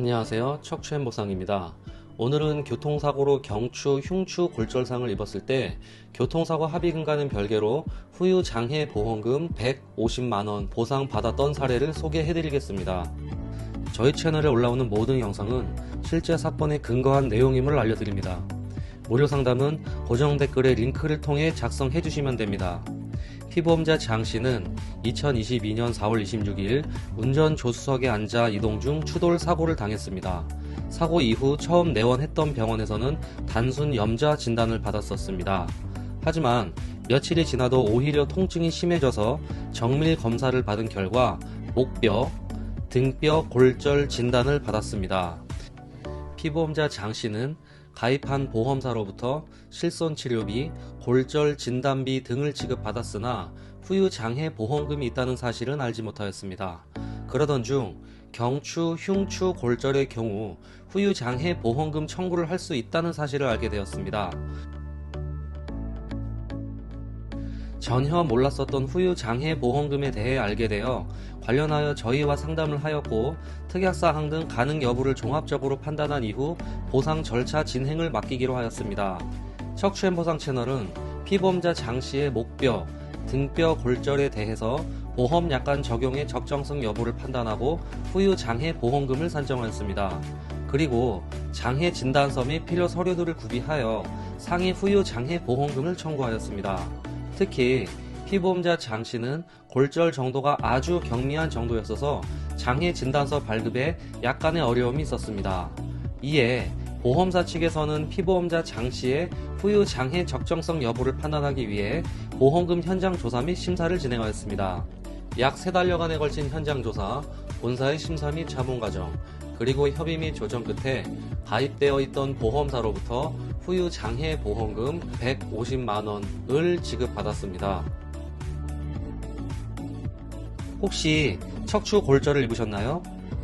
안녕하세요. 척추앤보상입니다. 오늘은 교통사고로 경추, 흉추 골절상을 입었을 때 교통사고 합의금과는 별개로 후유 장해 보험금 150만원 보상받았던 사례를 소개해드리겠습니다. 저희 채널에 올라오는 모든 영상은 실제 사건에 근거한 내용임을 알려드립니다. 무료 상담은 고정 댓글의 링크를 통해 작성해주시면 됩니다. 피보험자 장씨는 2022년 4월 26일 운전조수석에 앉아 이동 중 추돌 사고를 당했습니다. 사고 이후 처음 내원했던 병원에서는 단순 염좌 진단을 받았었습니다. 하지만 며칠이 지나도 오히려 통증이 심해져서 정밀 검사를 받은 결과 목뼈, 등뼈 골절 진단을 받았습니다. 피보험자 장씨는 가입한 보험사로부터 실손치료비, 골절 진단비 등을 지급받았으나 후유 장해 보험금이 있다는 사실은 알지 못하였습니다. 그러던 중 경추, 흉추 골절의 경우 후유 장해 보험금 청구를 할 수 있다는 사실을 알게 되었습니다. 전혀 몰랐었던 후유 장해 보험금에 대해 알게 되어 관련하여 저희와 상담을 하였고 특약사항 등 가능 여부를 종합적으로 판단한 이후 보상 절차 진행을 맡기기로 하였습니다. 척추앤보상 채널은 피보험자 장씨의 목뼈, 등뼈 골절에 대해서 보험 약관 적용의 적정성 여부를 판단하고 후유 장해 보험금을 산정하였습니다. 그리고 장해 진단서 및 필요 서류들을 구비하여 상해 후유 장해 보험금을 청구하였습니다. 특히 피보험자 장씨는 골절 정도가 아주 경미한 정도였어서 장해 진단서 발급에 약간의 어려움이 있었습니다. 이에 보험사 측에서는 피보험자 장씨의 후유 장해 적정성 여부를 판단하기 위해 보험금 현장 조사 및 심사를 진행하였습니다. 약 3달여간에 걸친 현장 조사, 본사의 심사 및 자문 과정, 그리고 협의 및 조정 끝에 가입되어 있던 보험사로부터 후유 장해 보험금 150만원을 지급받았습니다. 혹시 척추 골절을 입으셨나요?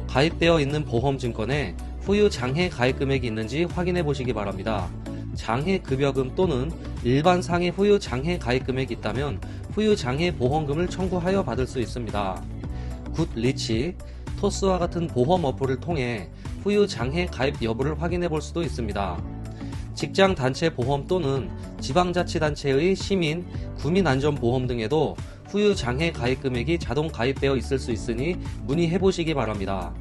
가입되어 있는 보험증권에 후유 장해 가입 금액이 있는지 확인해 보시기 바랍니다. 장해 급여금 또는 일반 상해 후유 장해 가입 금액이 있다면 후유 장해 보험금을 청구하여 받을 수 있습니다. 굿리치, 토스와 같은 보험 어플을 통해 후유 장해 가입 여부를 확인해 볼 수도 있습니다. 직장단체 보험 또는 지방자치단체의 시민, 구민안전보험 등에도 후유 장해 가입 금액이 자동 가입되어 있을 수 있으니 문의해 보시기 바랍니다.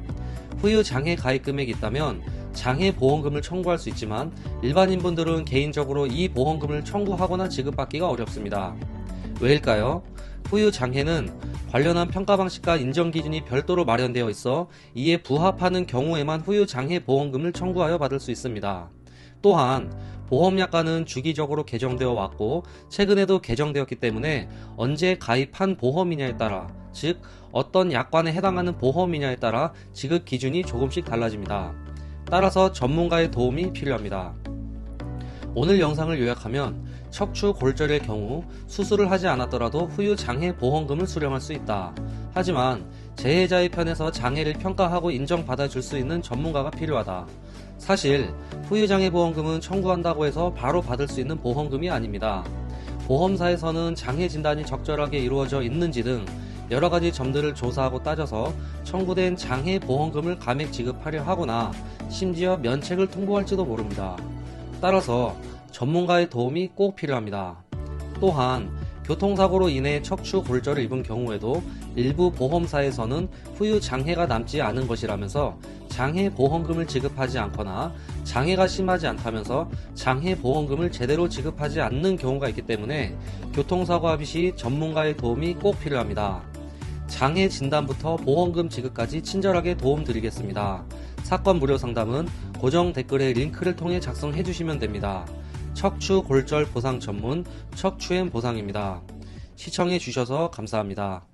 후유 장해 가입 금액이 있다면 장해 보험금을 청구할 수 있지만 일반인분들은 개인적으로 이 보험금을 청구하거나 지급받기가 어렵습니다. 왜일까요? 후유 장해는 관련한 평가 방식과 인정 기준이 별도로 마련되어 있어 이에 부합하는 경우에만 후유 장해 보험금을 청구하여 받을 수 있습니다. 또한 보험약관은 주기적으로 개정되어 왔고 최근에도 개정되었기 때문에 언제 가입한 보험이냐에 따라, 즉 어떤 약관에 해당하는 보험이냐에 따라 지급 기준이 조금씩 달라집니다. 따라서 전문가의 도움이 필요합니다. 오늘 영상을 요약하면 척추 골절의 경우 수술을 하지 않았더라도 후유 장해 보험금을 수령할 수 있다. 하지만 재해자의 편에서 장해를 평가하고 인정받아 줄 수 있는 전문가가 필요하다. 사실 후유 장해 보험금은 청구한다고 해서 바로 받을 수 있는 보험금이 아닙니다. 보험사에서는 장해 진단이 적절하게 이루어져 있는지 등 여러가지 점들을 조사하고 따져서 청구된 장해 보험금을 감액 지급하려 하거나 심지어 면책을 통보할지도 모릅니다. 따라서 전문가의 도움이 꼭 필요합니다. 또한 교통사고로 인해 척추 골절을 입은 경우에도 일부 보험사에서는 후유 장해가 남지 않은 것이라면서 장해 보험금을 지급하지 않거나 장해가 심하지 않다면서 장해 보험금을 제대로 지급하지 않는 경우가 있기 때문에 교통사고 합의 시 전문가의 도움이 꼭 필요합니다. 장해 진단부터 보험금 지급까지 친절하게 도움드리겠습니다. 사건 무료 상담은 고정 댓글의 링크를 통해 작성해 주시면 됩니다. 척추 골절 보상 전문 척추앤보상입니다. 시청해 주셔서 감사합니다.